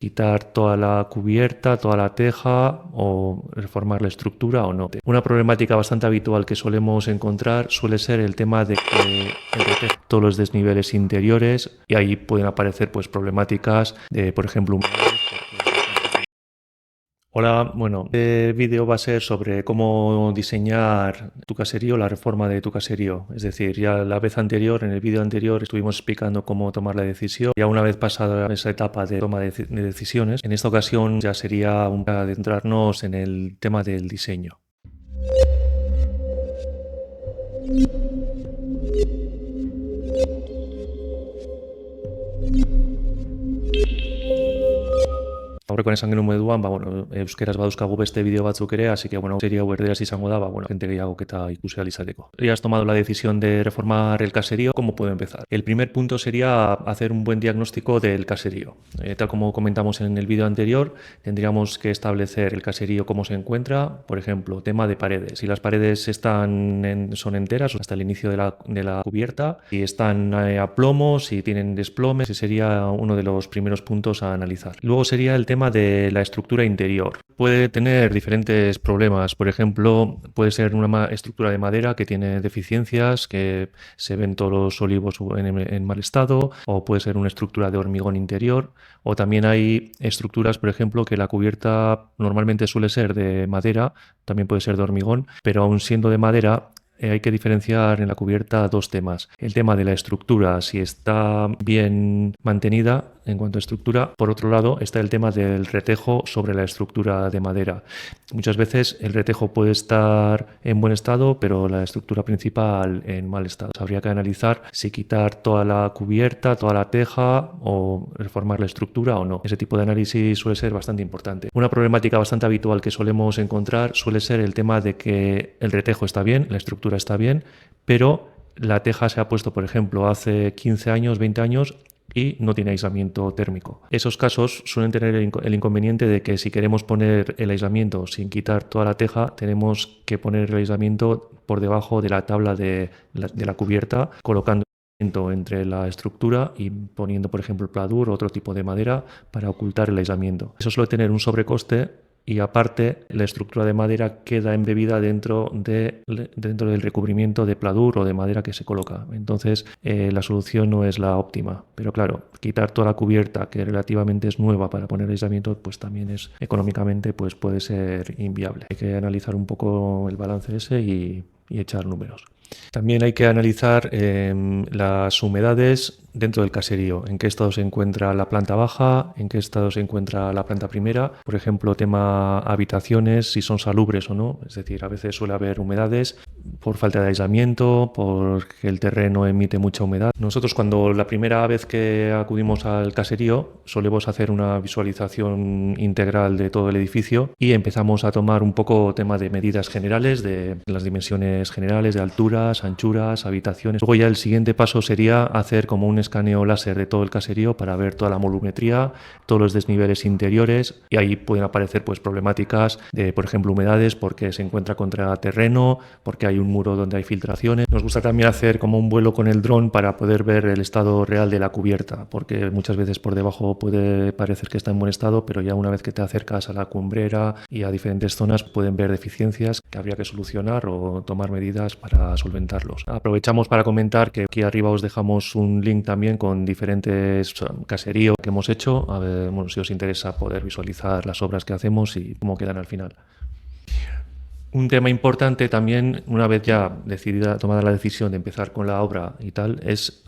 quitar toda la cubierta, toda la teja o reformar la estructura o no. Una problemática bastante habitual que solemos encontrar suele ser el tema de que el retejo todos los desniveles interiores y ahí pueden aparecer pues problemáticas de, por ejemplo, Hola, bueno, este vídeo va a ser sobre cómo diseñar tu caserío, la reforma de tu caserío. Es decir, ya la vez anterior, en el vídeo anterior, estuvimos explicando cómo tomar la decisión. Ya una vez pasada esa etapa de toma de decisiones, en esta ocasión ya sería adentrarnos en el tema del diseño. Aurreko esan genuen moduan, bueno, euskeraz badauzkagu beste bideo batzuk ere, así que bueno, serie hau erderaz izango da, bueno, gente gehiagok eta ikusi ahal izateko. Ya has tomado la decisión de reformar el caserío, ¿cómo puedo empezar? El primer punto sería hacer un buen diagnóstico del caserío. Tal como comentamos en el vídeo anterior, tendríamos que establecer el caserío cómo se encuentra, por ejemplo, tema de paredes. Si las paredes son enteras hasta el inicio de la cubierta, si están a plomo, si tienen desplomes, ese sería uno de los primeros puntos a analizar. Luego sería el tema de la estructura interior. Puede tener diferentes problemas. Por ejemplo, puede ser una estructura de madera que tiene deficiencias, que se ven todos los olivos en mal estado, o puede ser una estructura de hormigón interior, o también hay estructuras, por ejemplo, que la cubierta normalmente suele ser de madera, también puede ser de hormigón, pero aun siendo de madera, hay que diferenciar en la cubierta dos temas. El tema de la estructura, si está bien mantenida en cuanto a estructura. Por otro lado, está el tema del retejo sobre la estructura de madera. Muchas veces el retejo puede estar en buen estado, pero la estructura principal en mal estado. Habría que analizar si quitar toda la cubierta, toda la teja o reformar la estructura o no. Ese tipo de análisis suele ser bastante importante. Una problemática bastante habitual que solemos encontrar suele ser el tema de que el retejo está bien, la estructura está bien, pero la teja se ha puesto, por ejemplo, hace 15 años, 20 años y no tiene aislamiento térmico. Esos casos suelen tener el inconveniente de que si queremos poner el aislamiento sin quitar toda la teja, tenemos que poner el aislamiento por debajo de la tabla de la cubierta, colocando entre la estructura y poniendo, por ejemplo, el pladur o otro tipo de madera para ocultar el aislamiento. Eso suele tener un sobrecoste y aparte la estructura de madera queda embebida dentro del recubrimiento de pladur o de madera que se coloca. Entonces la solución no es la óptima. Pero claro, quitar toda la cubierta que relativamente es nueva para poner aislamiento, pues también es económicamente pues puede ser inviable. Hay que analizar un poco el balance ese y echar números. También hay que analizar las humedades dentro del caserío, en qué estado se encuentra la planta baja, en qué estado se encuentra la planta primera, por ejemplo, tema habitaciones, si son salubres o no, es decir, a veces suele haber humedades por falta de aislamiento, porque el terreno emite mucha humedad. Nosotros cuando la primera vez que acudimos al caserío solemos hacer una visualización integral de todo el edificio y empezamos a tomar un poco tema de medidas generales, de las dimensiones generales, de alturas, anchuras, habitaciones. Luego ya el siguiente paso sería hacer como un escaneo láser de todo el caserío para ver toda la volumetría, todos los desniveles interiores y ahí pueden aparecer pues problemáticas de, por ejemplo, humedades porque se encuentra contra terreno, porque hay un muro donde hay filtraciones. Nos gusta también hacer como un vuelo con el dron para poder ver el estado real de la cubierta, porque muchas veces por debajo puede parecer que está en buen estado, pero ya una vez que te acercas a la cumbrera y a diferentes zonas pueden ver deficiencias que habría que solucionar o tomar medidas para solventarlos. Aprovechamos para comentar que aquí arriba os dejamos un link también con diferentes caseríos que hemos hecho, a ver, bueno, si os interesa poder visualizar las obras que hacemos y cómo quedan al final. Un tema importante también, una vez ya tomada la decisión de empezar con la obra y tal, es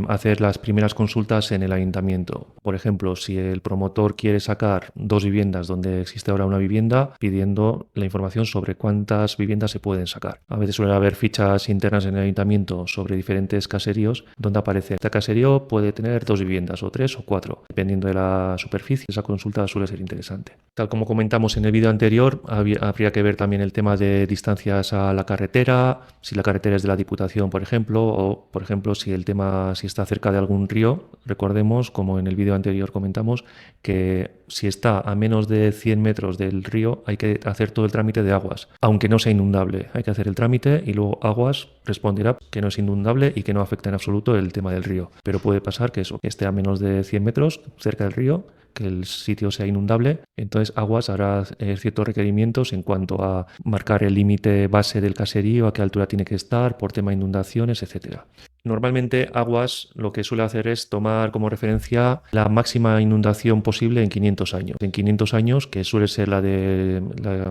hacer las primeras consultas en el ayuntamiento. Por ejemplo, si el promotor quiere sacar 2 viviendas donde existe ahora una vivienda, pidiendo la información sobre cuántas viviendas se pueden sacar. A veces suele haber fichas internas en el ayuntamiento sobre diferentes caseríos donde aparece este caserío puede tener 2 viviendas o 3 o 4, dependiendo de la superficie. Esa consulta suele ser interesante. Tal como comentamos en el vídeo anterior, habría que ver también el tema de distancias a la carretera, si la carretera es de la Diputación, por ejemplo, o, por ejemplo, si está cerca de algún río. Recordemos, como en el vídeo anterior comentamos, que si está a menos de 100 metros del río hay que hacer todo el trámite de aguas, aunque no sea inundable. Hay que hacer el trámite y luego Aguas responderá que no es inundable y que no afecta en absoluto el tema del río. Pero puede pasar que esté a menos de 100 metros cerca del río que el sitio sea inundable. Entonces Aguas hará ciertos requerimientos en cuanto a marcar el límite base del caserío, a qué altura tiene que estar, por tema de inundaciones, etcétera. Normalmente Aguas lo que suele hacer es tomar como referencia la máxima inundación posible en 500 años. En 500 años, que suele ser la de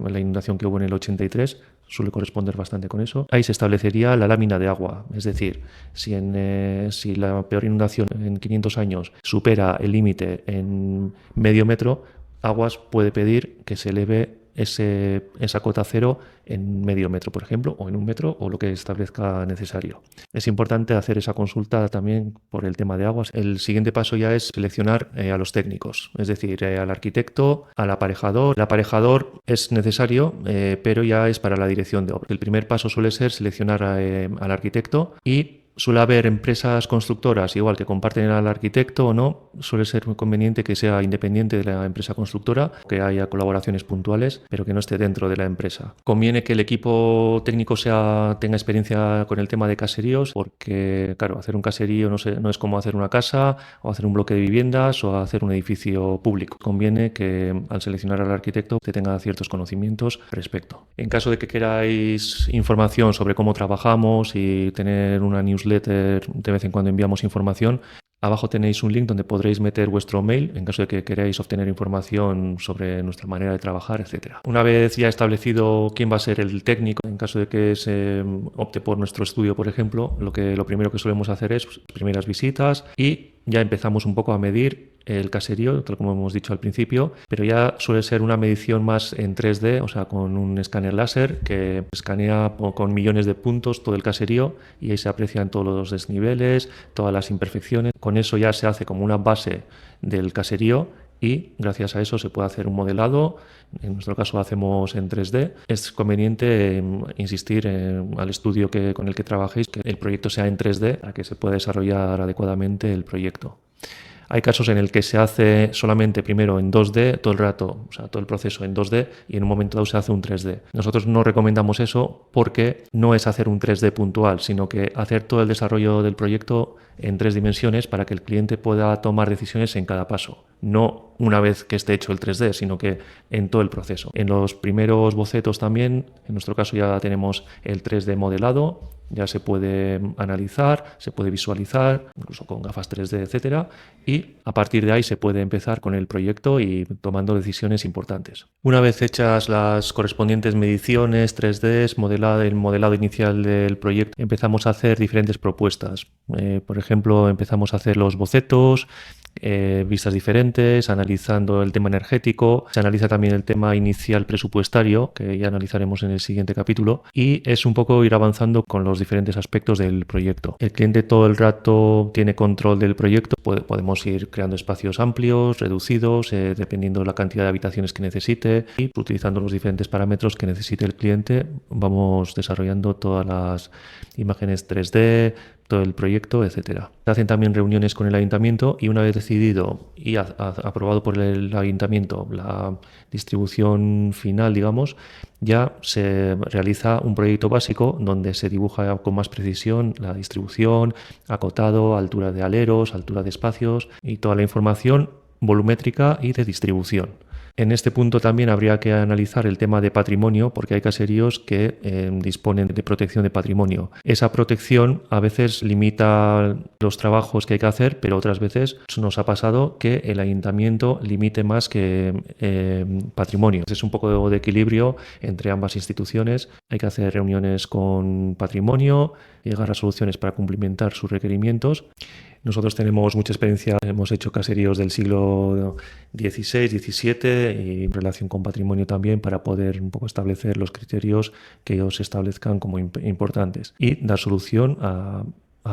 la inundación que hubo en el 83, suele corresponder bastante con eso. Ahí se establecería la lámina de agua, es decir, si la peor inundación en 500 años supera el límite en medio metro, Aguas puede pedir que se eleve esa cota cero en medio metro, por ejemplo, o en 1 metro, o lo que establezca necesario. Es importante hacer esa consulta también por el tema de aguas. El siguiente paso ya es seleccionar a los técnicos, es decir, al arquitecto, al aparejador. El aparejador es necesario, pero ya es para la dirección de obra. El primer paso suele ser seleccionar al arquitecto y suele haber empresas constructoras, igual que comparten al arquitecto o no, suele ser muy conveniente que sea independiente de la empresa constructora, que haya colaboraciones puntuales, pero que no esté dentro de la empresa. Conviene que el equipo técnico tenga experiencia con el tema de caseríos, porque, claro, hacer un caserío no es como hacer una casa o hacer un bloque de viviendas o hacer un edificio público. Conviene que al seleccionar al arquitecto se tenga ciertos conocimientos al respecto. En caso de que queráis información sobre cómo trabajamos y tener una newsletter, de vez en cuando enviamos información. Abajo tenéis un link donde podréis meter vuestro mail en caso de que queráis obtener información sobre nuestra manera de trabajar, etc. Una vez ya establecido quién va a ser el técnico, en caso de que se opte por nuestro estudio, por ejemplo, lo primero que solemos hacer es primeras visitas y ya empezamos un poco a medir el caserío, tal como hemos dicho al principio, pero ya suele ser una medición más en 3D, o sea, con un escáner láser que escanea con millones de puntos todo el caserío y ahí se aprecian todos los desniveles, todas las imperfecciones. Con eso ya se hace como una base del caserío y gracias a eso se puede hacer un modelado. En nuestro caso lo hacemos en 3D. Es conveniente insistir al estudio con el que trabajéis que el proyecto sea en 3D para que se pueda desarrollar adecuadamente el proyecto. Hay casos en el que se hace solamente primero en 2D todo el rato, o sea, todo el proceso en 2D y en un momento dado se hace un 3D. Nosotros no recomendamos eso porque no es hacer un 3D puntual, sino que hacer todo el desarrollo del proyecto en 3 dimensiones para que el cliente pueda tomar decisiones en cada paso. No una vez que esté hecho el 3D, sino que en todo el proceso. En los primeros bocetos también, en nuestro caso ya tenemos el 3D modelado, ya se puede analizar, se puede visualizar, incluso con gafas 3D, etcétera, y a partir de ahí se puede empezar con el proyecto y tomando decisiones importantes. Una vez hechas las correspondientes mediciones 3D, el modelado inicial del proyecto, empezamos a hacer diferentes propuestas. Por ejemplo, empezamos a hacer los bocetos, vistas diferentes, analizando el tema energético, se analiza también el tema inicial presupuestario, que ya analizaremos en el siguiente capítulo, y es un poco ir avanzando con los diferentes aspectos del proyecto. El cliente todo el rato tiene control del proyecto, podemos ir creando espacios amplios, reducidos, dependiendo de la cantidad de habitaciones que necesite, y utilizando los diferentes parámetros que necesite el cliente, vamos desarrollando todas las imágenes 3D, todo el proyecto, etcétera. Se hacen también reuniones con el ayuntamiento y una vez decidido y aprobado por el ayuntamiento la distribución final, digamos, ya se realiza un proyecto básico donde se dibuja con más precisión la distribución, acotado, altura de aleros, altura de espacios y toda la información volumétrica y de distribución. En este punto también habría que analizar el tema de patrimonio, porque hay caseríos que disponen de protección de patrimonio. Esa protección a veces limita los trabajos que hay que hacer, pero otras veces nos ha pasado que el ayuntamiento limite más que patrimonio. Es un poco de equilibrio entre ambas instituciones. Hay que hacer reuniones con patrimonio, llegar a soluciones para cumplimentar sus requerimientos. Nosotros tenemos mucha experiencia, hemos hecho caseríos del siglo XVI, XVII y en relación con patrimonio también para poder un poco establecer los criterios que ellos establezcan como importantes y dar solución a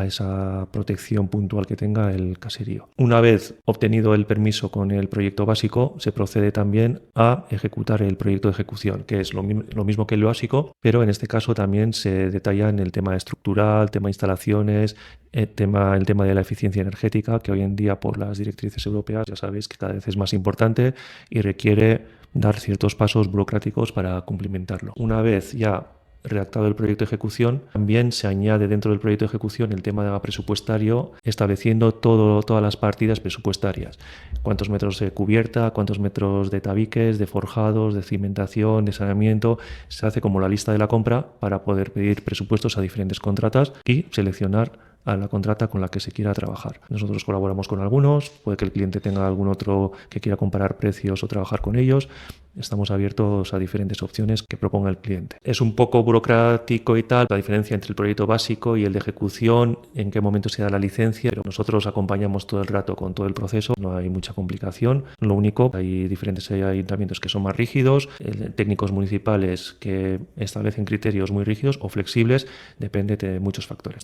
esa protección puntual que tenga el caserío. Una vez obtenido el permiso con el proyecto básico, se procede también a ejecutar el proyecto de ejecución, que es lo mismo que el básico, pero en este caso también se detalla en el tema estructural, tema de instalaciones, el tema de la eficiencia energética, que hoy en día por las directrices europeas ya sabéis que cada vez es más importante y requiere dar ciertos pasos burocráticos para cumplimentarlo. Una vez ya redactado el proyecto de ejecución, también se añade dentro del proyecto de ejecución el tema presupuestario, estableciendo todas las partidas presupuestarias. Cuántos metros de cubierta, cuántos metros de tabiques, de forjados, de cimentación, de saneamiento. Se hace como la lista de la compra para poder pedir presupuestos a diferentes contratas y seleccionar a la contrata con la que se quiera trabajar. Nosotros colaboramos con algunos, puede que el cliente tenga algún otro que quiera comparar precios o trabajar con ellos. Estamos abiertos a diferentes opciones que proponga el cliente. Es un poco burocrático y tal, la diferencia entre el proyecto básico y el de ejecución, en qué momento se da la licencia, pero nosotros acompañamos todo el rato con todo el proceso, no hay mucha complicación. Lo único, hay diferentes ayuntamientos que son más rígidos, técnicos municipales que establecen criterios muy rígidos o flexibles, depende de muchos factores.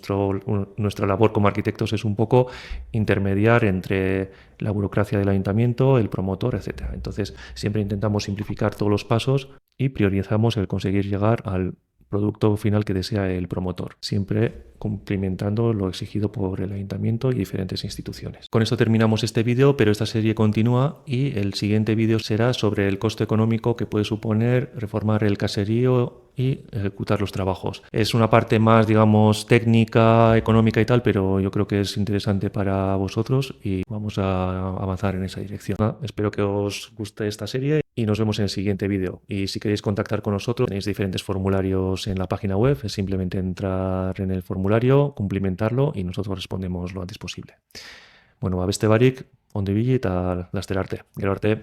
Nuestra labor como arquitectos es un poco intermediar entre la burocracia del ayuntamiento, el promotor, etc. Entonces, siempre intentamos simplificar todos los pasos y priorizamos el conseguir llegar al producto final que desea el promotor, siempre cumplimentando lo exigido por el ayuntamiento y diferentes instituciones. Con esto terminamos este vídeo, pero esta serie continúa y el siguiente vídeo será sobre el coste económico que puede suponer reformar el caserío y ejecutar los trabajos. Es una parte más, digamos, técnica, económica y tal, pero yo creo que es interesante para vosotros y vamos a avanzar en esa dirección. Espero que os guste esta serie y nos vemos en el siguiente vídeo. Y si queréis contactar con nosotros, tenéis diferentes formularios en la página web, es simplemente entrar en el formulario, cumplimentarlo y nosotros respondemos lo antes posible. Bueno, beste barik, ondo ibili eta laster arte. Gero arte.